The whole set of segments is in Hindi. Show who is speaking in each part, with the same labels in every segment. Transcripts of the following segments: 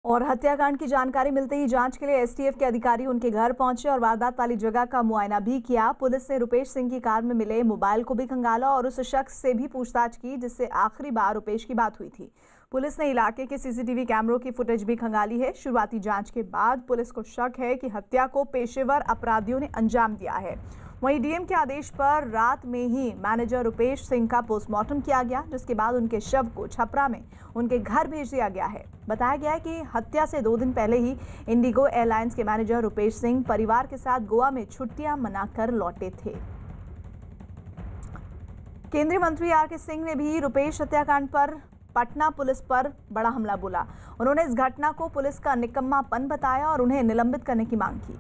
Speaker 1: और हत्याकांड की जानकारी मिलते ही जांच के लिए एसटीएफ के अधिकारी उनके घर पहुंचे और वारदात वाली जगह का मुआयना भी किया। पुलिस ने रुपेश सिंह की कार में मिले मोबाइल को भी खंगाला और उस शख्स से भी पूछताछ की जिससे आखिरी बार रुपेश की बात हुई थी। पुलिस ने इलाके के सीसीटीवी कैमरों की फुटेज भी खंगाली है। शुरुआती जांच के बाद पुलिस को शक है कि हत्या को पेशेवर अपराधियों ने अंजाम दिया है। वहीं डीएम के आदेश पर रात में ही मैनेजर रुपेश सिंह का पोस्टमार्टम किया गया, जिसके बाद उनके शव को छपरा में उनके घर भेज दिया गया है। बताया गया है कि हत्या से 2 दिन पहले ही इंडिगो एयरलाइंस के मैनेजर रुपेश सिंह परिवार के साथ गोवा में छुट्टियां मनाकर लौटे थे। केंद्रीय मंत्री आरके सिंह ने भी रुपेश हत्याकांड पर पटना पुलिस पर बड़ा हमला बोला। उन्होंने इस घटना को पुलिस का निकम्मापन बताया और उन्हें निलंबित करने की मांग की।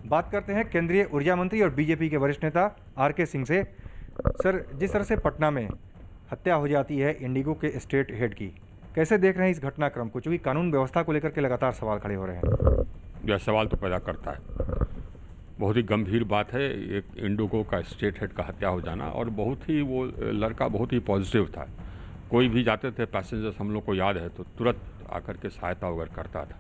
Speaker 2: बात करते हैं केंद्रीय ऊर्जा मंत्री और बीजेपी के वरिष्ठ नेता आरके सिंह से। सर, जिस तरह से पटना में हत्या हो जाती है इंडिगो के स्टेट हेड की, कैसे देख रहे हैं इस घटनाक्रम को, क्योंकि कानून व्यवस्था को लेकर के लगातार सवाल खड़े हो रहे हैं।
Speaker 3: यह सवाल तो पैदा करता है, बहुत ही गंभीर बात है। एक इंडिगो का स्टेट हेड का हत्या हो जाना, और बहुत ही वो लड़का बहुत ही पॉजिटिव था। कोई भी जाते थे पैसेंजर्स, हम लोग को याद है, तो तुरंत आकर के सहायता वगैरह करता था।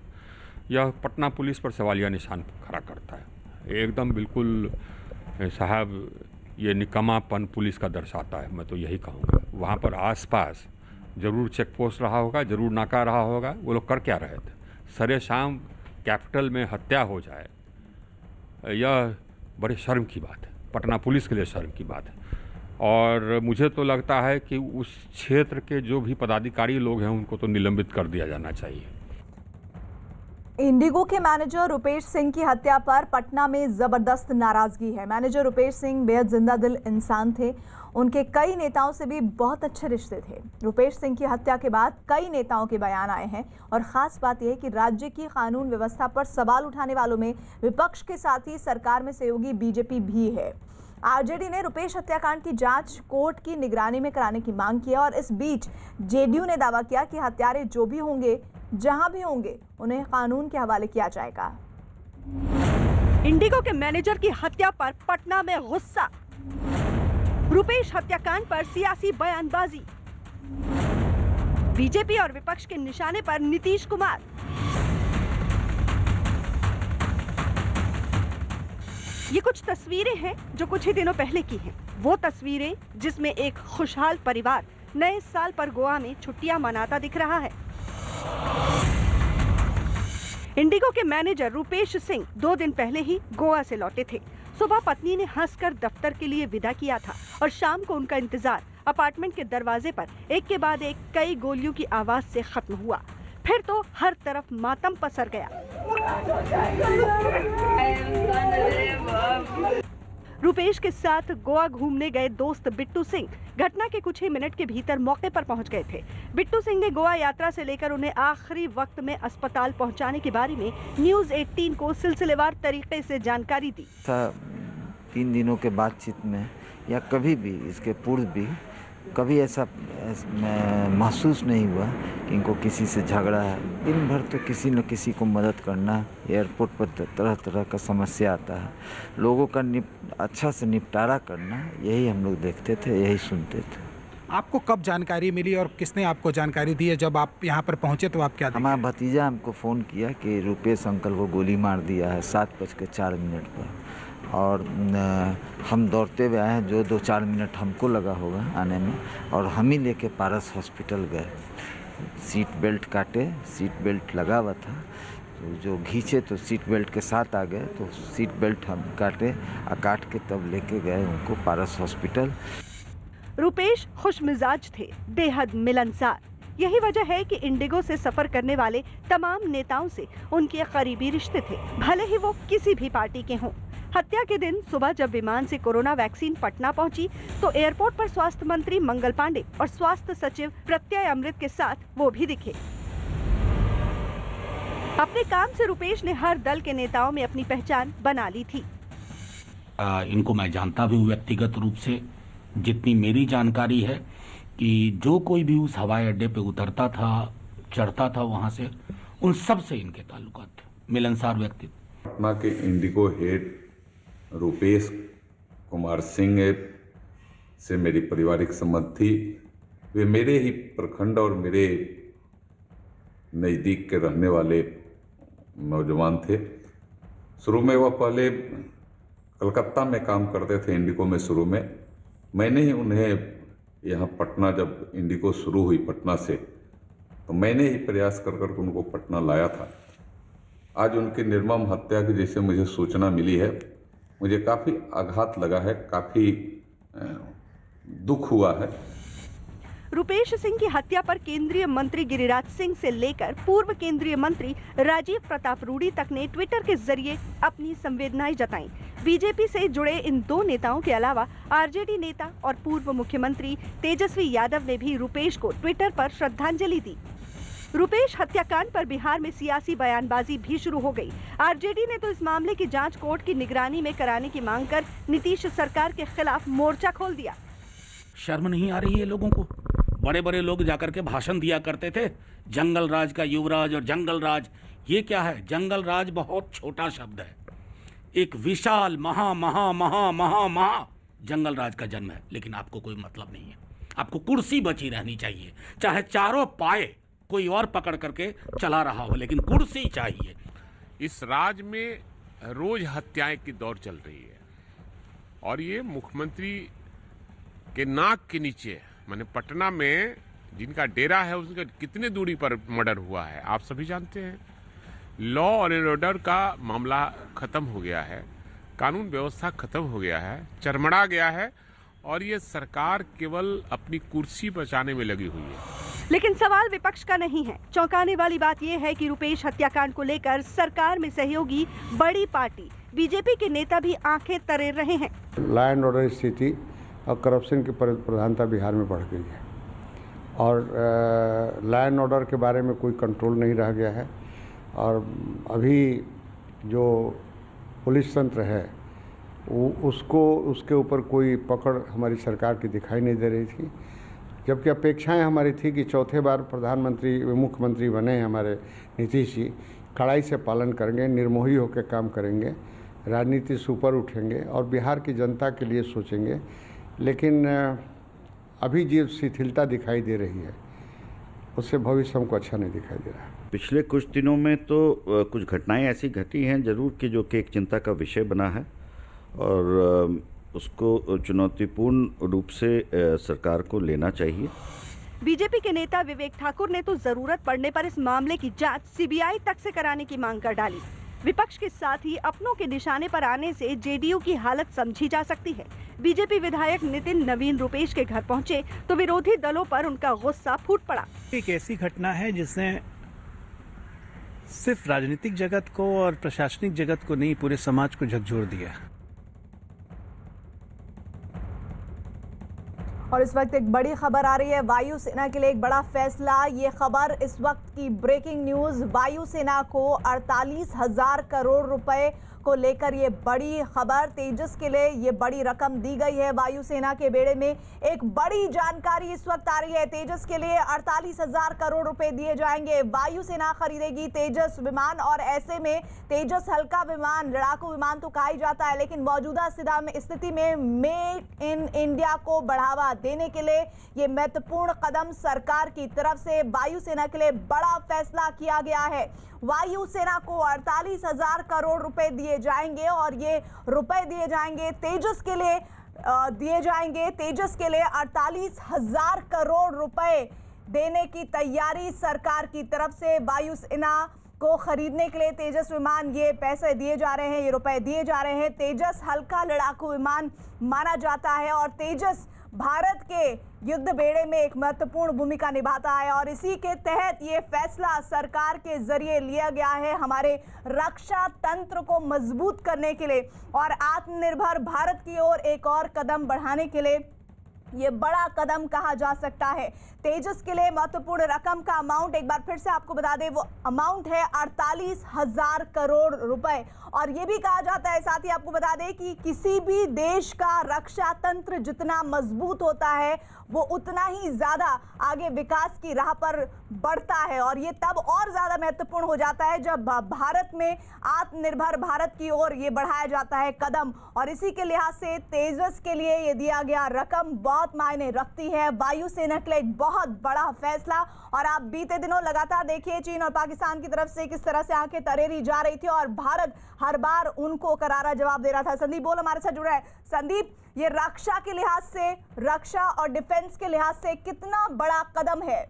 Speaker 3: यह पटना पुलिस पर सवालिया निशान खड़ा करता है। एकदम बिल्कुल साहब, ये निकम्मापन पुलिस का दर्शाता है। मैं तो यही कहूँगा, वहाँ पर आसपास ज़रूर चेक पोस्ट रहा होगा, ज़रूर नाका रहा होगा। वो लोग कर क्या रहे थे? सरे शाम कैपिटल में हत्या हो जाए, यह बड़े शर्म की बात है, पटना पुलिस के लिए शर्म की बात है। और मुझे तो लगता है कि उस क्षेत्र के जो भी पदाधिकारी लोग हैं उनको तो निलंबित कर दिया जाना चाहिए।
Speaker 1: इंडिगो के मैनेजर रुपेश सिंह की हत्या पर पटना में जबरदस्त नाराजगी है। मैनेजर रुपेश सिंह बेहद जिंदा दिल इंसान थे। उनके कई नेताओं से भी बहुत अच्छे रिश्ते थे। रुपेश सिंह की हत्या के बाद कई नेताओं के बयान आए हैं और खास बात यह है कि राज्य की कानून व्यवस्था पर सवाल उठाने वालों में विपक्ष के साथ ही सरकार में सहयोगी बीजेपी भी है। आरजेडी ने रुपेश हत्याकांड की जांच कोर्ट की निगरानी में कराने की मांग की और इस बीच जेडीयू ने दावा किया कि हत्यारे जो भी होंगे, जहां भी होंगे, उन्हें कानून के हवाले किया जाएगा।
Speaker 4: इंडिगो के मैनेजर की हत्या पर पटना में गुस्सा, रुपेश हत्याकांड पर सियासी बयानबाजी, बीजेपी और विपक्ष के निशाने पर नीतीश कुमार। ये कुछ तस्वीरें हैं जो कुछ ही दिनों पहले की हैं। वो तस्वीरें जिसमें एक खुशहाल परिवार नए साल पर गोवा में छुट्टियां मनाता दिख रहा है। इंडिगो के मैनेजर रुपेश सिंह 2 दिन पहले ही गोवा से लौटे थे। सुबह पत्नी ने हंसकर दफ्तर के लिए विदा किया था और शाम को उनका इंतजार अपार्टमेंट के दरवाजे पर एक के बाद एक कई गोलियों की आवाज से खत्म हुआ। फिर तो हर तरफ मातम पसर गया। रुपेश के साथ गोवा घूमने गए दोस्त बिट्टू सिंह घटना के कुछ ही मिनट के भीतर मौके पर पहुंच गए थे। बिट्टू सिंह ने गोवा यात्रा से लेकर उन्हें आखिरी वक्त में अस्पताल पहुंचाने के बारे में न्यूज़ 18 को सिलसिलेवार तरीके से जानकारी दी।
Speaker 5: 3 दिनों के बातचीत में या कभी भी इसके पूर्व भी कभी ऐसा महसूस नहीं हुआ कि इनको किसी से झगड़ा है। दिन भर तो किसी न किसी को मदद करना, एयरपोर्ट पर तरह तरह का समस्या आता है, लोगों का अच्छा से निपटारा करना, यही हम लोग देखते थे, यही सुनते थे।
Speaker 6: आपको कब जानकारी मिली और किसने आपको जानकारी दी है? जब आप यहाँ पर पहुँचे तो आप क्या देखे?
Speaker 5: हमारा भतीजा हमको फ़ोन किया कि रुपेश अंकल को गोली मार दिया है 7:04 पर, और हम दौड़ते हुए आए हैं। जो 2-4 मिनट हमको लगा होगा आने में, और हम ही लेके पारस हॉस्पिटल गए। सीट बेल्ट काटे, सीट बेल्ट लगा हुआ था, तो जो घींचे तो सीट बेल्ट के साथ आ गए, तो सीट बेल्ट हम काटे और काट के तब लेके गए उनको पारस हॉस्पिटल।
Speaker 4: रुपेश खुश मिजाज थे, बेहद मिलनसार। यही वजह है कि इंडिगो से सफर करने वाले तमाम नेताओं से उनके करीबी रिश्ते थे, भले ही वो किसी भी पार्टी के हों। हत्या के दिन सुबह जब विमान से कोरोना वैक्सीन पटना पहुंची तो एयरपोर्ट पर स्वास्थ्य मंत्री मंगल पांडे और स्वास्थ्य सचिव प्रत्यय अमृत के साथ वो भी दिखे। अपने काम से रुपेश ने हर दल के नेताओं में अपनी पहचान बना ली थी।
Speaker 7: इनको मैं जानता भी हूँ व्यक्तिगत रूप से। जितनी मेरी जानकारी है कि जो कोई भी उस हवाई अड्डे पे उतरता था, चढ़ता था, वहां से उन सब से इनके ताल्लुकात थे। मिलनसार व्यक्ति।
Speaker 8: पटना के इंडिगो हेड रुपेश कुमार सिंह से मेरी पारिवारिक संबंध थी। वे मेरे ही प्रखंड और मेरे नज़दीक के रहने वाले नौजवान थे। शुरू में वह पहले कलकत्ता में काम करते थे, इंडिको में शुरू में। मैंने ही उन्हें यहाँ पटना, जब इंडिको शुरू हुई पटना से, तो मैंने ही प्रयास कर कर उनको पटना लाया था। आज उनकी निर्मम हत्या की जैसे मुझे सूचना मिली है, मुझे काफ़ी आघात लगा है, काफ़ी दुख हुआ है।
Speaker 4: रुपेश सिंह की हत्या पर केंद्रीय मंत्री गिरिराज सिंह से लेकर पूर्व केंद्रीय मंत्री राजीव प्रताप रूडी तक ने ट्विटर के जरिए अपनी संवेदनाएं जताईं। बीजेपी से जुड़े इन दो नेताओं के अलावा आरजेडी नेता और पूर्व मुख्यमंत्री तेजस्वी यादव ने भी रुपेश को ट्विटर पर श्रद्धांजलि दी। रुपेश हत्याकांड पर बिहार में सियासी बयानबाजी भी शुरू हो गई। आरजेडी ने तो इस मामले की जांच कोर्ट की निगरानी में कराने की मांग कर नीतीश सरकार के खिलाफ मोर्चा खोल दिया।
Speaker 7: शर्म नहीं आ रही है लोगों को? बड़े बड़े लोग जाकर के भाषण दिया करते थे, जंगल राज का युवराज और जंगल राज। ये क्या है? जंगल राज बहुत छोटा शब्द है। एक विशाल महा महा महा महा महा जंगल राज का जन्म है, लेकिन आपको कोई मतलब नहीं है। आपको कुर्सी बची रहनी चाहिए, चाहे चारों पाए कोई और पकड़ करके चला रहा हो, लेकिन कुर्सी चाहिए।
Speaker 9: इस राज में रोज हत्याएं की दौड़ चल रही है और ये मुख्यमंत्री के नाक के नीचे, माने पटना में जिनका डेरा है उसका कितने दूरी पर मर्डर हुआ है आप सभी जानते हैं। लॉ और ऑर्डर का मामला खत्म हो गया है, कानून व्यवस्था खत्म हो गया है, चरमरा गया है और ये सरकार केवल अपनी कुर्सी बचाने में लगी हुई है।
Speaker 4: लेकिन सवाल विपक्ष का नहीं है। चौंकाने वाली बात यह है कि रुपेश हत्याकांड को लेकर सरकार में सहयोगी बड़ी पार्टी बीजेपी के नेता भी आंखें तरेर रहे हैं।
Speaker 10: लॉ एंड ऑर्डर स्थिति और करप्शन की प्रधानता बिहार में बढ़ गई है और लॉ एंड ऑर्डर के बारे में कोई कंट्रोल नहीं रह गया है। और अभी जो पुलिस तंत्र है उसके ऊपर कोई पकड़ हमारी सरकार की दिखाई नहीं दे रही थी, जबकि अपेक्षाएं हमारी थी कि चौथे बार प्रधानमंत्री मुख्यमंत्री बने हमारे नीतीश जी, कड़ाई से पालन करेंगे, निर्मोही होकर काम करेंगे, राजनीति से ऊपर उठेंगे और बिहार की जनता के लिए सोचेंगे। लेकिन अभी जो शिथिलता दिखाई दे रही है उससे भविष्य हमको अच्छा नहीं दिखाई दे रहा।
Speaker 11: पिछले कुछ दिनों में तो कुछ घटनाएं ऐसी घटी हैं जरूर कि जो कि एक चिंता का विषय बना है और उसको चुनौतीपूर्ण रूप से सरकार को लेना चाहिए।
Speaker 4: बीजेपी के नेता विवेक ठाकुर ने तो जरूरत पड़ने पर इस मामले की जांच सीबीआई तक से कराने की मांग कर डाली। विपक्ष के साथ ही अपनों के निशाने पर आने से जेडीयू की हालत समझी जा सकती है। बीजेपी विधायक नितिन नवीन रुपेश के घर पहुंचे तो विरोधी दलों पर उनका गुस्सा फूट पड़ा।
Speaker 12: एक ऐसी घटना है जिसने सिर्फ राजनीतिक जगत को और प्रशासनिक जगत को नहीं, पूरे समाज को झकझोर दिया।
Speaker 1: और इस वक्त एक बड़ी खबर आ रही है, वायुसेना के लिए एक बड़ा फैसला। ये खबर इस वक्त की ब्रेकिंग न्यूज। वायुसेना को 48,000 करोड़ रुपए को लेकर ये बड़ी खबर। तेजस के लिए ये बड़ी रकम दी गई है। वायुसेना के बेड़े में एक बड़ी जानकारी इस वक्त आ रही है। तेजस के लिए 48,000 करोड़ रुपए दिए जाएंगे। वायुसेना खरीदेगी तेजस विमान और ऐसे में तेजस हल्का विमान, लड़ाकू विमान तो कहा ही जाता है, लेकिन मौजूदा स्थिति में मेक इन इंडिया को बढ़ावा देने के लिए ये महत्वपूर्ण कदम सरकार की तरफ से वायुसेना के लिए बड़ा फैसला किया गया है। वायुसेना को 48,000 करोड़ रुपए दिए जाएंगे और ये रुपए दिए जाएंगे तेजस के लिए, दिए जाएंगे तेजस के लिए 48,000 करोड़ रुपए देने की तैयारी सरकार की तरफ से। वायुसेना को खरीदने के लिए तेजस विमान, ये पैसे दिए जा रहे हैं, ये रुपए दिए जा रहे हैं। तेजस हल्का लड़ाकू विमान माना जाता है और तेजस भारत के युद्ध बेड़े में एक महत्वपूर्ण भूमिका निभाता है और इसी के तहत ये फैसला सरकार के जरिए लिया गया है हमारे रक्षा तंत्र को मजबूत करने के लिए और आत्मनिर्भर भारत की ओर एक और कदम बढ़ाने के लिए ये बड़ा कदम कहा जा सकता है। तेजस के लिए महत्वपूर्ण रकम का अमाउंट एक बार फिर से आपको बता दें, वो अमाउंट है 48,000 करोड़ रुपए और ये भी कहा जाता है, साथ ही आपको बता दें कि किसी भी देश का रक्षा तंत्र जितना मजबूत होता है वो उतना ही ज्यादा आगे विकास की राह पर बढ़ता है और ये तब और ज्यादा महत्वपूर्ण हो जाता है जब भारत में आत्मनिर्भर भारत की ओर ये बढ़ाया जाता है कदम। और इसी के लिहाज से तेजस के लिए ये दिया गया रकम बहुत बहुत मायने रखती है। वायुसेना के लिए एक बहुत बड़ा फैसला। और आप बीते दिनों लगातार देखिए चीन और पाकिस्तान की तरफ से किस तरह से आंखें तरेरी जा रही थी और भारत हर बार उनको करारा जवाब दे रहा था। संदीप बोल हमारे साथ जुड़ा है। संदीप, ये रक्षा के लिहाज से, रक्षा और डिफेंस के लिहाज से कितना बड़ा कदम है?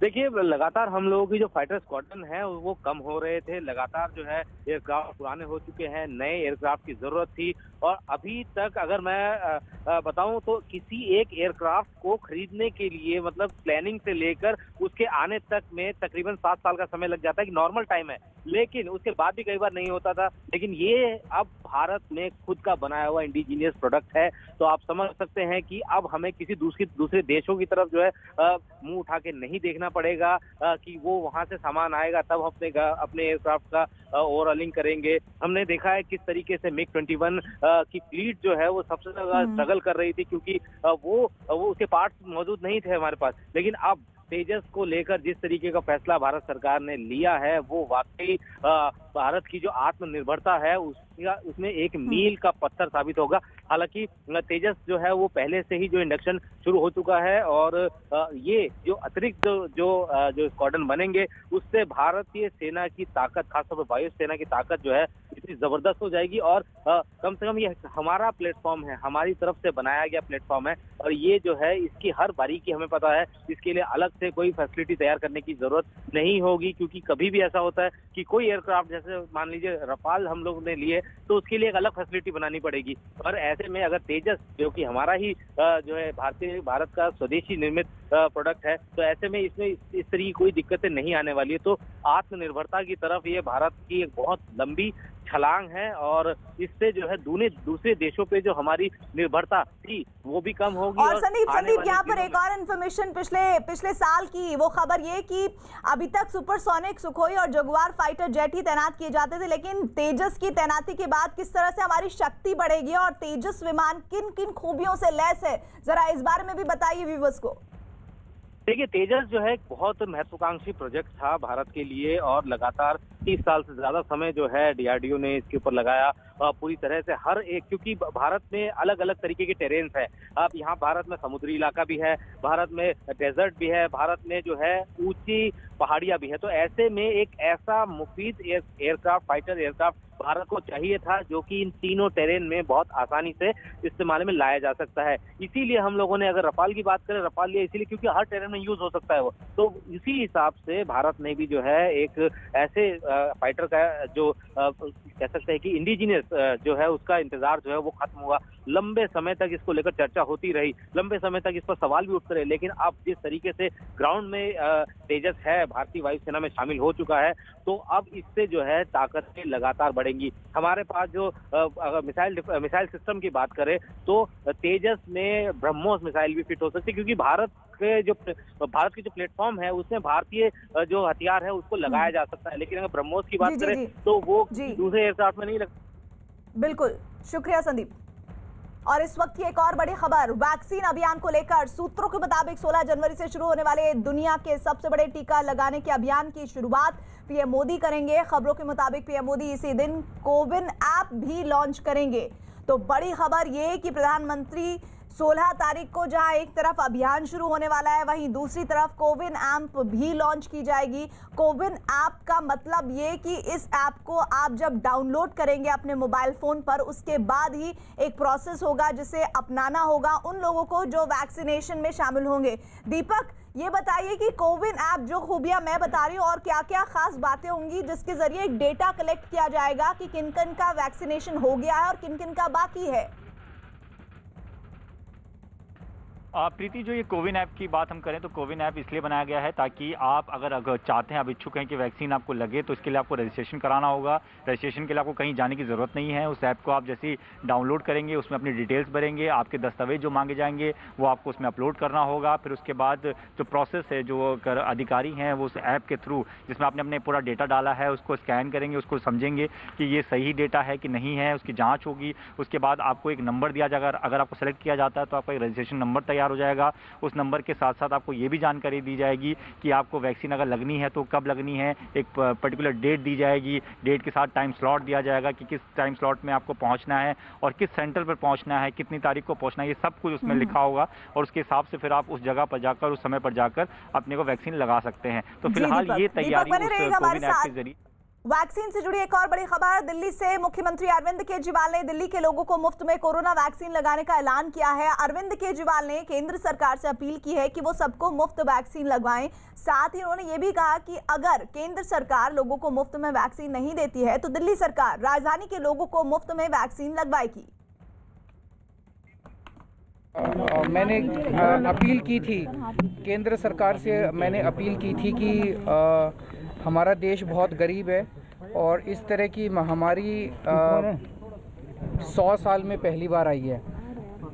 Speaker 13: देखिए, लगातार हम लोगों की जो फाइटर स्क्वाड्रन है वो कम हो रहे थे। लगातार जो है एयरक्राफ्ट पुराने हो चुके हैं, नए एयरक्राफ्ट की जरूरत थी। और अभी तक अगर मैं बताऊं तो किसी एक एयरक्राफ्ट को खरीदने के लिए मतलब प्लानिंग से लेकर उसके आने तक में तकरीबन 7 साल का समय लग जाता है, कि नॉर्मल टाइम है। लेकिन उसके बाद भी कई बार नहीं होता था। लेकिन ये अब भारत में खुद का बनाया हुआ इंडिजीनियस प्रोडक्ट है, तो आप समझ सकते हैं कि अब हमें किसी दूसरे देशों की तरफ जो है मुंह उठा के नहीं देखना पड़ेगा कि वो वहां से सामान आएगा तब अपने एयरक्राफ्ट का ओवरऑलिंग करेंगे। हमने देखा है किस तरीके से मिग 21 की फ्लीट जो है वो सबसे ज्यादा स्ट्रगल कर रही थी, क्योंकि वो उसके पार्ट्स मौजूद नहीं थे हमारे पास। लेकिन अब तेजस को लेकर जिस तरीके का फैसला भारत सरकार ने लिया है वो वाकई भारत की जो आत्मनिर्भरता है उसमें एक मील का पत्थर साबित होगा। हालांकि तेजस जो है वो पहले से ही जो इंडक्शन शुरू हो चुका है और ये जो अतिरिक्त जो स्क्वाड्रन बनेंगे उससे भारतीय सेना की ताकत, खासतौर पर वायुसेना की ताकत जो है इतनी जबरदस्त हो जाएगी। और कम से कम ये हमारा प्लेटफॉर्म है, हमारी तरफ से बनाया गया प्लेटफॉर्म है और ये जो है इसकी हर बारीकी हमें पता है। इसके लिए अलग से कोई फैसिलिटी तैयार करने की जरूरत नहीं होगी, क्योंकि कभी भी ऐसा होता है कि कोई एयरक्राफ्ट जैसे मान लीजिए रफाल हम लोग ने लिए तो उसके लिए एक अलग फैसिलिटी बनानी पड़ेगी। और ऐसे में अगर तेजस जो कि हमारा ही जो है भारत का स्वदेशी निर्मित प्रोडक्ट है, तो ऐसे में इसमें इस तरह की कोई दिक्कतें नहीं आने वाली है। तो आत्मनिर्भरता की तरफ ये भारत की एक बहुत लंबी छलांग है और इससे जो है दूसरे देशों पे जो हमारी निर्भरता थी वो भी कम होगी।
Speaker 1: और संदीप यहाँ पर एक और इन्फॉर्मेशन पिछले साल की वो खबर ये कि अभी तक सुपरसोनिक, सुखोई और जगुआर फाइटर जेट ही तैनात किए जाते थे, लेकिन तेजस की तैनाती के बाद किस तरह से हमारी शक्ति बढ़ेगी और तेजस विमान किन किन खूबियों से लैस है, जरा इस बारे में भी बताइए व्यूअर्स को।
Speaker 13: देखिए, तेजस जो है एक बहुत महत्वाकांक्षी प्रोजेक्ट था भारत के लिए और लगातार 30 साल से ज्यादा समय जो है डीआरडीओ ने इसके ऊपर लगाया पूरी तरह से हर एक, क्योंकि भारत में अलग अलग तरीके के टेरेन्स है। अब यहाँ भारत में समुद्री इलाका भी है, भारत में डेजर्ट भी है, भारत में जो है ऊंची पहाड़ियां भी है। तो ऐसे में एक ऐसा मुफीद एयरक्राफ्ट, फाइटर एयरक्राफ्ट भारत को चाहिए था जो कि इन तीनों टेरेन में बहुत आसानी से इस्तेमाल में लाया जा सकता है। इसीलिए हम लोगों ने, अगर रफाल की बात करें, रफाल लिया इसीलिए क्योंकि हर टेरेन में यूज हो सकता है वो। तो इसी हिसाब से भारत ने भी जो है एक ऐसे फाइटर का जो कह सकते हैं कि इंडिजीनियस जो है उसका इंतजार जो है वो खत्म हुआ। लंबे समय तक इसको लेकर चर्चा होती रही, लंबे समय तक इस पर सवाल भी उठते रहे, लेकिन अब जिस तरीके से ग्राउंड में तेजस है भारतीय वायुसेना में शामिल हो चुका है, तो अब इससे जो है ताकतें लगातार बढ़ेंगी। हमारे पास जो अगर मिसाइल सिस्टम की बात करें तो तेजस में ब्रह्मोस मिसाइल भी फिट हो सकती है, क्योंकि भारत की जो प्लेटफॉर्म है उसमें भारतीय जो हथियार है उसको लगाया जा सकता है। लेकिन अगर ब्रह्मोस की बात करें तो वो दूसरे एयरक्राफ्ट में नहीं लग।
Speaker 1: बिल्कुल, शुक्रिया संदीप। और इस वक्त की एक और बड़ी खबर, वैक्सीन अभियान को लेकर सूत्रों के मुताबिक 16 जनवरी से शुरू होने वाले दुनिया के सबसे बड़े टीका लगाने के अभियान की शुरुआत पीएम मोदी करेंगे। खबरों के मुताबिक पीएम मोदी इसी दिन कोविन ऐप भी लॉन्च करेंगे। तो बड़ी खबर ये कि प्रधानमंत्री 16 तारीख को जहां एक तरफ अभियान शुरू होने वाला है, वहीं दूसरी तरफ कोविन ऐप भी लॉन्च की जाएगी। कोविन ऐप का मतलब ये कि इस ऐप को आप जब डाउनलोड करेंगे अपने मोबाइल फोन पर, उसके बाद ही एक प्रोसेस होगा जिसे अपनाना होगा उन लोगों को जो वैक्सीनेशन में शामिल होंगे। दीपक, ये बताइए कि कोविन ऐप जो खूबियां मैं बता रही हूँ और क्या क्या खास बातें होंगी जिसके जरिए एक डेटा कलेक्ट किया जाएगा कि किन किन का वैक्सीनेशन हो गया है और किन किन का बाकी है।
Speaker 14: प्रीति, जो ये कोविन ऐप की बात हम करें तो कोविन ऐप इसलिए बनाया गया है ताकि आप अगर चाहते हैं, आप इच्छुक हैं कि वैक्सीन आपको लगे, तो इसके लिए आपको रजिस्ट्रेशन कराना होगा। रजिस्ट्रेशन के लिए आपको कहीं जाने की ज़रूरत नहीं है। उस ऐप को आप जैसे ही डाउनलोड करेंगे उसमें अपनी डिटेल्स भरेंगे, आपके दस्तावेज जो मांगे जाएंगे वो आपको उसमें अपलोड करना होगा। फिर उसके बाद जो प्रोसेस है, जो अधिकारी हैं वो उस ऐप के थ्रू जिसमें आपने अपने पूरा डेटा डाला है उसको स्कैन करेंगे, उसको समझेंगे कि ये सही डेटा है कि नहीं है, उसकी जाँच होगी। उसके बाद आपको एक नंबर दिया जाएगा, अगर आपको सेलेक्ट किया जाता है तो आपका एक रजिस्ट्रेशन नंबर तैयार तैयार हो जाएगा। उस नंबर के साथ साथ आपको ये भी जानकारी दी जाएगी कि आपको वैक्सीन अगर लगनी है तो कब लगनी है, एक पर्टिकुलर डेट दी जाएगी, डेट के साथ टाइम स्लॉट दिया जाएगा कि किस टाइम स्लॉट में आपको पहुंचना है और किस सेंटर पर पहुंचना है, कितनी तारीख को पहुंचना है, ये सब कुछ उसमें लिखा होगा और उसके हिसाब से फिर आप उस जगह पर जाकर उस समय पर जाकर अपने को वैक्सीन लगा सकते हैं। तो फिलहाल ये तैयारी उस कोविन ऐप के जरिए।
Speaker 1: वैक्सीन से जुड़ी एक और बड़ी खबर, दिल्ली से मुख्यमंत्री अरविंद केजरीवाल ने दिल्ली के लोगों को मुफ्त में कोरोना वैक्सीन लगाने का ऐलान किया है। अरविंद केजरीवाल ने केंद्र सरकार से अपील की है कि वो सबको मुफ्त वैक्सीन लगवाएं। साथ ही उन्होंने ये भी कहा कि अगर केंद्र सरकार लोगों को मुफ्त में वैक्सीन नहीं देती है तो दिल्ली सरकार राजधानी के लोगों को मुफ्त में वैक्सीन लगवाएगी।
Speaker 15: मैंने अपील की थी केंद्र सरकार से, मैंने अपील की थी कि हमारा देश बहुत गरीब है और इस तरह की महामारी 100 साल में पहली बार आई है।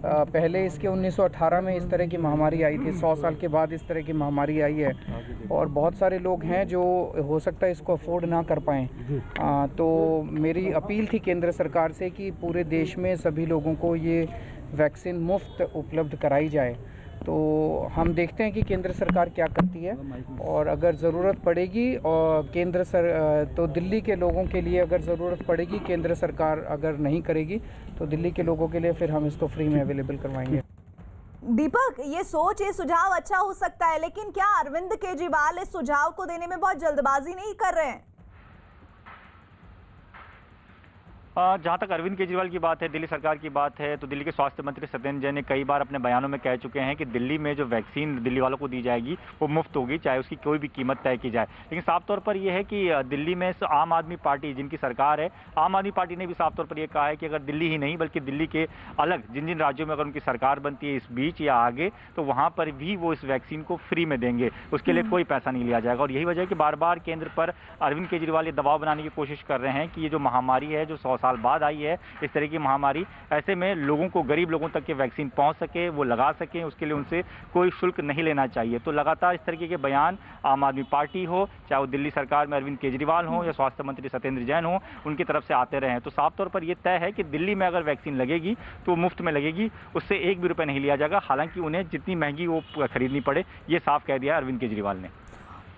Speaker 15: पहले इसके 1918 में इस तरह की महामारी आई थी, 100 साल के बाद इस तरह की महामारी आई है और बहुत सारे लोग हैं जो हो सकता है इसको अफोर्ड ना कर पाएँ। तो मेरी अपील थी केंद्र सरकार से कि पूरे देश में सभी लोगों को ये वैक्सीन मुफ्त उपलब्ध कराई जाए। तो हम देखते हैं कि केंद्र सरकार क्या करती है और अगर ज़रूरत पड़ेगी और तो दिल्ली के लोगों के लिए अगर ज़रूरत पड़ेगी, केंद्र सरकार अगर नहीं करेगी तो दिल्ली के लोगों के लिए फिर हम इसको फ्री में अवेलेबल करवाएंगे।
Speaker 1: दीपक, ये सोच, ये सुझाव अच्छा हो सकता है, लेकिन क्या अरविंद केजरीवाल इस सुझाव को देने में बहुत जल्दबाजी नहीं कर रहे हैं?
Speaker 14: जहाँ तक अरविंद केजरीवाल की बात है, दिल्ली सरकार की बात है, तो दिल्ली के स्वास्थ्य मंत्री सत्येंद्र जैन ने कई बार अपने बयानों में कह चुके हैं कि दिल्ली में जो वैक्सीन दिल्ली वालों को दी जाएगी वो मुफ्त होगी, चाहे उसकी कोई भी कीमत तय की जाए। लेकिन साफ तौर पर यह है कि दिल्ली में आम आदमी पार्टी जिनकी सरकार है, आम आदमी पार्टी ने भी साफ तौर पर यह कहा है कि अगर दिल्ली ही नहीं बल्कि दिल्ली के अलग जिन जिन राज्यों में अगर उनकी सरकार बनती है इस बीच या आगे, तो वहाँ पर भी वो इस वैक्सीन को फ्री में देंगे, उसके लिए कोई पैसा नहीं लिया जाएगा। और यही वजह है कि बार बार केंद्र पर अरविंद केजरीवाल ये दबाव बनाने की कोशिश कर रहे हैं कि ये जो महामारी है जो 100 साल बाद आई है, इस तरह की महामारी, ऐसे में लोगों को, गरीब लोगों तक के वैक्सीन पहुंच सके, वो लगा सकें, उसके लिए उनसे कोई शुल्क नहीं लेना चाहिए। तो लगातार इस तरीके के बयान आम आदमी पार्टी हो, चाहे वो दिल्ली सरकार में अरविंद केजरीवाल हो या स्वास्थ्य मंत्री सत्येंद्र जैन हो, उनकी तरफ से आते रहे हैं। तो साफ तौर पर यह तय है कि दिल्ली में अगर वैक्सीन लगेगी तो मुफ्त में लगेगी, उससे एक भी रुपये नहीं लिया जाएगा, हालांकि उन्हें जितनी महंगी वो खरीदनी पड़े, ये साफ कह दिया अरविंद केजरीवाल ने।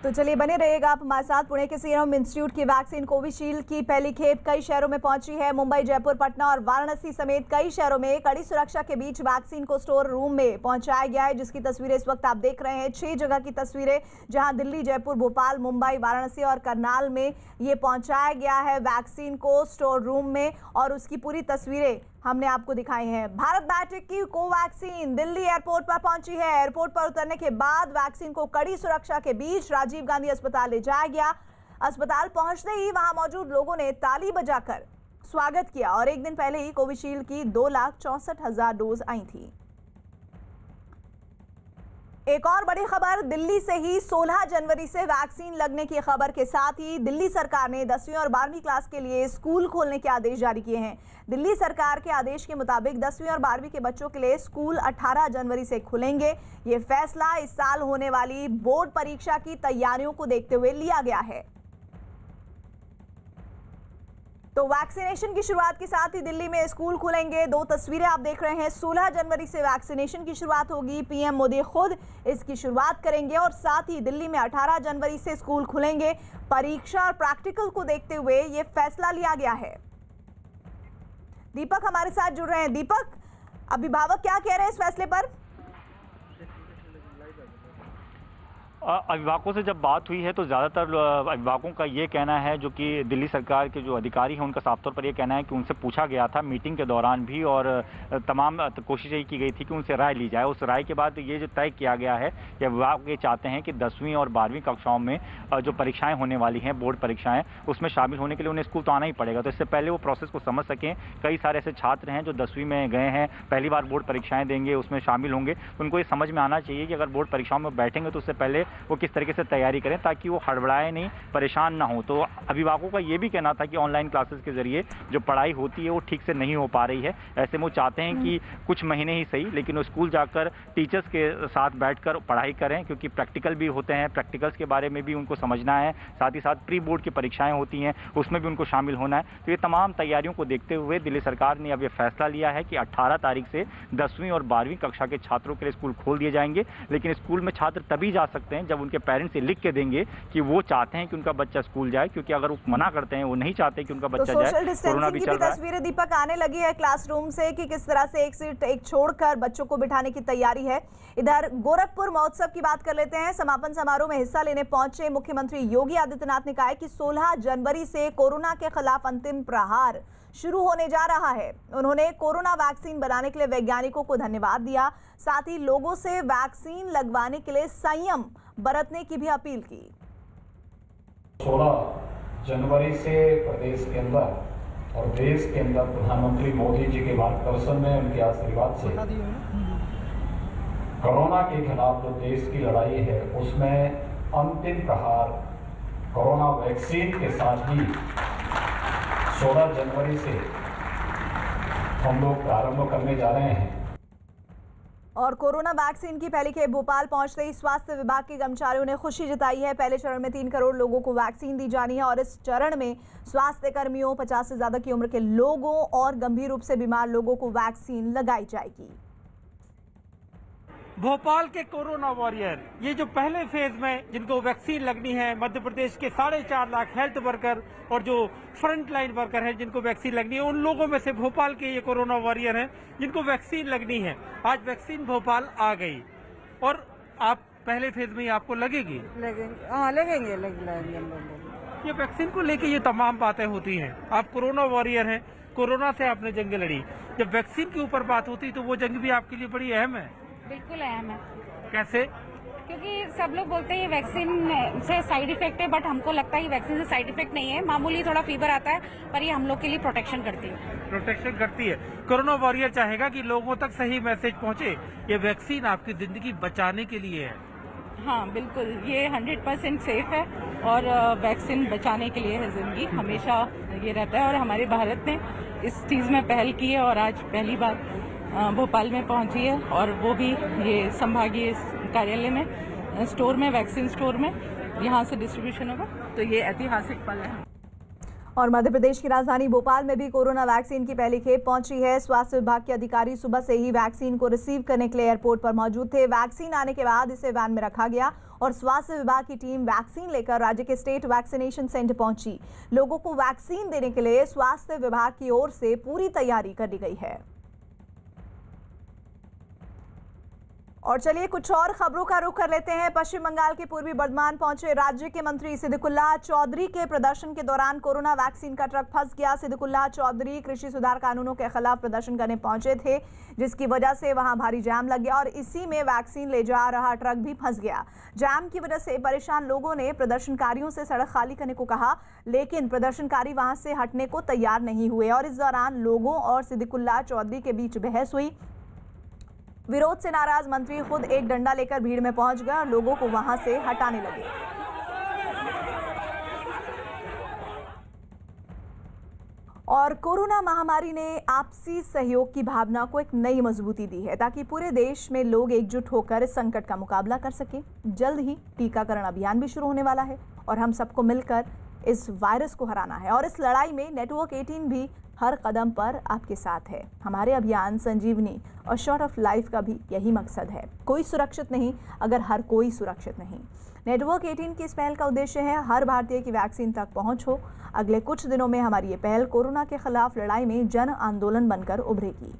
Speaker 1: तो चलिए बने रहिएगा आप हमारे साथ। पुणे के सीरम इंस्टीट्यूट की वैक्सीन कोविशील्ड की पहली खेप कई शहरों में पहुंची है। मुंबई, जयपुर, पटना और वाराणसी समेत कई शहरों में कड़ी सुरक्षा के बीच वैक्सीन को स्टोर रूम में पहुंचाया गया है, जिसकी तस्वीरें इस वक्त आप देख रहे हैं। 6 जगह की तस्वीरें, जहां दिल्ली, जयपुर, भोपाल, मुंबई, वाराणसी और करनाल में ये पहुंचाया गया है वैक्सीन को स्टोर रूम में, और उसकी पूरी तस्वीरें हमने आपको दिखाई हैं। भारत बायोटेक की कोवैक्सीन दिल्ली एयरपोर्ट पर पहुंची है। एयरपोर्ट पर उतरने के बाद वैक्सीन को कड़ी सुरक्षा के बीच राजीव गांधी अस्पताल ले जाया गया। अस्पताल पहुंचते ही वहां मौजूद लोगों ने ताली बजाकर स्वागत किया और एक दिन पहले ही कोविशील्ड की 2,64,000 डोज आई थी। एक और बड़ी खबर, दिल्ली से ही 16 जनवरी से वैक्सीन लगने की खबर के साथ ही दिल्ली सरकार ने 10वीं और 12वीं क्लास के लिए स्कूल खोलने के आदेश जारी किए हैं। दिल्ली सरकार के आदेश के मुताबिक 10वीं और 12वीं के बच्चों के लिए स्कूल 18 जनवरी से खुलेंगे। ये फैसला इस साल होने वाली बोर्ड परीक्षा की तैयारियों को देखते हुए लिया गया है। तो वैक्सीनेशन की शुरुआत के साथ ही दिल्ली में स्कूल खुलेंगे। 2 तस्वीरें आप देख रहे हैं। 16 जनवरी से वैक्सीनेशन की शुरुआत होगी। पीएम मोदी खुद इसकी शुरुआत करेंगे और साथ ही दिल्ली में 18 जनवरी से स्कूल खुलेंगे। परीक्षा और प्रैक्टिकल को देखते हुए ये फैसला लिया गया है। दीपक हमारे साथ जुड़ रहे हैं। दीपक, अभिभावक क्या कह रहे हैं इस फैसले पर?
Speaker 14: अभिभावकों से जब बात हुई है तो ज़्यादातर अभिभावकों का ये कहना है, जो कि दिल्ली सरकार के जो अधिकारी हैं उनका साफ तौर पर ये कहना है कि उनसे पूछा गया था मीटिंग के दौरान भी, और तमाम कोशिश यही की गई थी कि उनसे राय ली जाए। उस राय के बाद ये जो तय किया गया है कि अभिभावक ये चाहते हैं कि 10वीं और 12वीं कक्षाओं में जो परीक्षाएँ होने वाली हैं, बोर्ड परीक्षाएँ, उसमें शामिल होने के लिए उन्हें स्कूल तो आना ही पड़ेगा। तो इससे पहले वो प्रोसेस को समझ सकें। कई सारे ऐसे छात्र हैं जो 10वीं में गए हैं, पहली बार बोर्ड परीक्षाएँ देंगे, उसमें शामिल होंगे, तो उनको ये समझ में आना चाहिए कि अगर बोर्ड परीक्षाओं में बैठेंगे तो उससे पहले वो किस तरीके से तैयारी करें ताकि वो हड़बड़ाए नहीं, परेशान ना हो। तो अभिभावकों का ये भी कहना था कि ऑनलाइन क्लासेस के जरिए जो पढ़ाई होती है वो ठीक से नहीं हो पा रही है। ऐसे में वो चाहते हैं कि कुछ महीने ही सही लेकिन वो स्कूल जाकर टीचर्स के साथ बैठकर पढ़ाई करें, क्योंकि प्रैक्टिकल भी होते हैं, प्रैक्टिकल्स के बारे में भी उनको समझना है, साथ ही साथ प्री बोर्ड की परीक्षाएं होती हैं उसमें भी उनको शामिल होना है। तो ये तमाम तैयारियों को देखते हुए दिल्ली सरकार ने अब ये फैसला लिया है कि 18 तारीख से 10वीं और 12वीं कक्षा के छात्रों के लिए स्कूल खोल दिए जाएंगे, लेकिन स्कूल में छात्र तभी जा सकते हैं जब उनके पेरेंट्स ये लिख के देंगे कि वो चाहते हैं कि उनका बच्चा स्कूल जाए, क्योंकि अगर वो मना करते हैं, वो नहीं चाहते कि उनका बच्चा जाए, कोरोना भी चल रहा है।
Speaker 1: तस्वीरें दीपक आने लगी है क्लासरूम से कि किस तरह से एक सीट एक छोड़कर बच्चों को बिठाने की तैयारी है। इधर गोरखपुर महोत्सव की बात कर लेते हैं। समापन समारोह में हिस्सा लेने पहुंचे मुख्यमंत्री योगी आदित्यनाथ ने कहा है कि 16 जनवरी से कोरोना के खिलाफ अंतिम प्रहार शुरू होने जा रहा है। उन्होंने कोरोना वैक्सीन बनाने के लिए वैज्ञानिकों को धन्यवाद दिया, साथ ही लोगों से वैक्सीन लगवाने के लिए संयम बरतने की भी अपील की।
Speaker 16: 16 जनवरी से प्रदेश के अंदर और देश के अंदर प्रधानमंत्री मोदी जी के मार्गदर्शन में, उनके आशीर्वाद से कोरोना के खिलाफ जो देश की लड़ाई है उसमें अंतिम प्रहार कोरोना वैक्सीन के साथ ही 16 जनवरी से हम लोग प्रारंभ करने जा रहे हैं।
Speaker 1: और कोरोना वैक्सीन की पहली खेप भोपाल पहुंचते ही स्वास्थ्य विभाग के कर्मचारियों ने खुशी जताई है। पहले चरण में 3 करोड़ लोगों को वैक्सीन दी जानी है और इस चरण में स्वास्थ्य कर्मियों, 50 से ज्यादा की उम्र के लोगों और गंभीर रूप से बीमार लोगों को वैक्सीन लगाई जाएगी।
Speaker 17: भोपाल के कोरोना वॉरियर, ये जो पहले फेज में जिनको वैक्सीन लगनी है, मध्य प्रदेश के 4.5 लाख हेल्थ वर्कर और जो फ्रंट लाइन वर्कर हैं जिनको वैक्सीन लगनी है, उन लोगों में से भोपाल के ये कोरोना वॉरियर हैं जिनको वैक्सीन लगनी है। आज वैक्सीन भोपाल आ गई और आप पहले फेज में ही आपको लगेगी?
Speaker 18: लगेंगे।
Speaker 17: ये वैक्सीन को लेके ये तमाम बातें होती हैं। आप कोरोना वॉरियर हैं, कोरोना से आपने जंग लड़ी, जब वैक्सीन के ऊपर बात होती तो वो जंग भी आपके लिए बड़ी अहम है।
Speaker 18: बिल्कुल अहम है।
Speaker 17: कैसे?
Speaker 18: क्योंकि सब लोग बोलते हैं ये वैक्सीन से साइड इफेक्ट है, बट हमको लगता है कि वैक्सीन से साइड इफेक्ट नहीं है। मामूली थोड़ा फीवर आता है पर ये हम लोग के लिए प्रोटेक्शन करती है।
Speaker 17: प्रोटेक्शन करती है। कोरोना वॉरियर चाहेगा कि लोगों तक सही मैसेज पहुंचे, ये वैक्सीन आपकी जिंदगी बचाने के लिए है।
Speaker 18: हाँ बिल्कुल, ये 100% सेफ है और वैक्सीन बचाने के लिए है। जिंदगी हमेशा ये रहता है और हमारे भारत ने इस चीज में पहल की है और आज पहली बार भोपाल में पहुंची है और वो भी ये संभागीय कार्यालय में स्टोर में, वैक्सीन स्टोर में यहाँ से डिस्ट्रीब्यूशन होगा। तो ये ऐतिहासिक पल है।
Speaker 1: और मध्य प्रदेश की राजधानी भोपाल में भी कोरोना वैक्सीन की पहली खेप पहुंची है। स्वास्थ्य विभाग के अधिकारी सुबह से ही वैक्सीन को रिसीव करने के लिए एयरपोर्ट पर मौजूद थे। वैक्सीन आने के बाद इसे वैन में रखा गया और स्वास्थ्य विभाग की टीम वैक्सीन लेकर राज्य के स्टेट वैक्सीनेशन सेंटर पहुंची। लोगों को वैक्सीन देने के लिए स्वास्थ्य विभाग की ओर से पूरी तैयारी कर ली गई है। और चलिए कुछ और खबरों का रुख कर लेते हैं। पश्चिम बंगाल के पूर्वी बर्धमान पहुंचे राज्य के मंत्री सिद्दिकुल्लाह चौधरी के प्रदर्शन के दौरान कोरोना वैक्सीन का ट्रक फंस गया। सिद्दिकुल्लाह चौधरी कृषि सुधार कानूनों के खिलाफ प्रदर्शन करने पहुंचे थे, जिसकी वजह से वहां भारी जाम लग गया और इसी में वैक्सीन ले जा रहा ट्रक भी फंस गया। जाम की वजह से परेशान लोगों ने प्रदर्शनकारियों से सड़क खाली करने को कहा, लेकिन प्रदर्शनकारी वहां से हटने को तैयार नहीं हुए और इस दौरान लोगों और सिद्दिकुल्लाह चौधरी के बीच बहस हुई। विरोध से नाराज मंत्री खुद एक डंडा लेकर भीड़ में पहुंच गए और लोगों को वहां से हटाने लगे। और कोरोना महामारी ने आपसी सहयोग की भावना को एक नई मजबूती दी है ताकि पूरे देश में लोग एकजुट होकर इस संकट का मुकाबला कर सकें। जल्द ही टीकाकरण अभियान भी शुरू होने वाला है और हम सबको मिलकर इस वायरस को हराना है और इस लड़ाई में नेटवर्क 18 भी हर कदम पर आपके साथ है। हमारे अभियान संजीवनी और शॉर्ट ऑफ लाइफ का भी यही मकसद है। कोई सुरक्षित नहीं अगर हर कोई सुरक्षित नहीं। नेटवर्क 18 की इस पहल का उद्देश्य है हर भारतीय की वैक्सीन तक पहुंच हो। अगले कुछ दिनों में हमारी ये पहल कोरोना के खिलाफ लड़ाई में जन आंदोलन बनकर उभरेगी।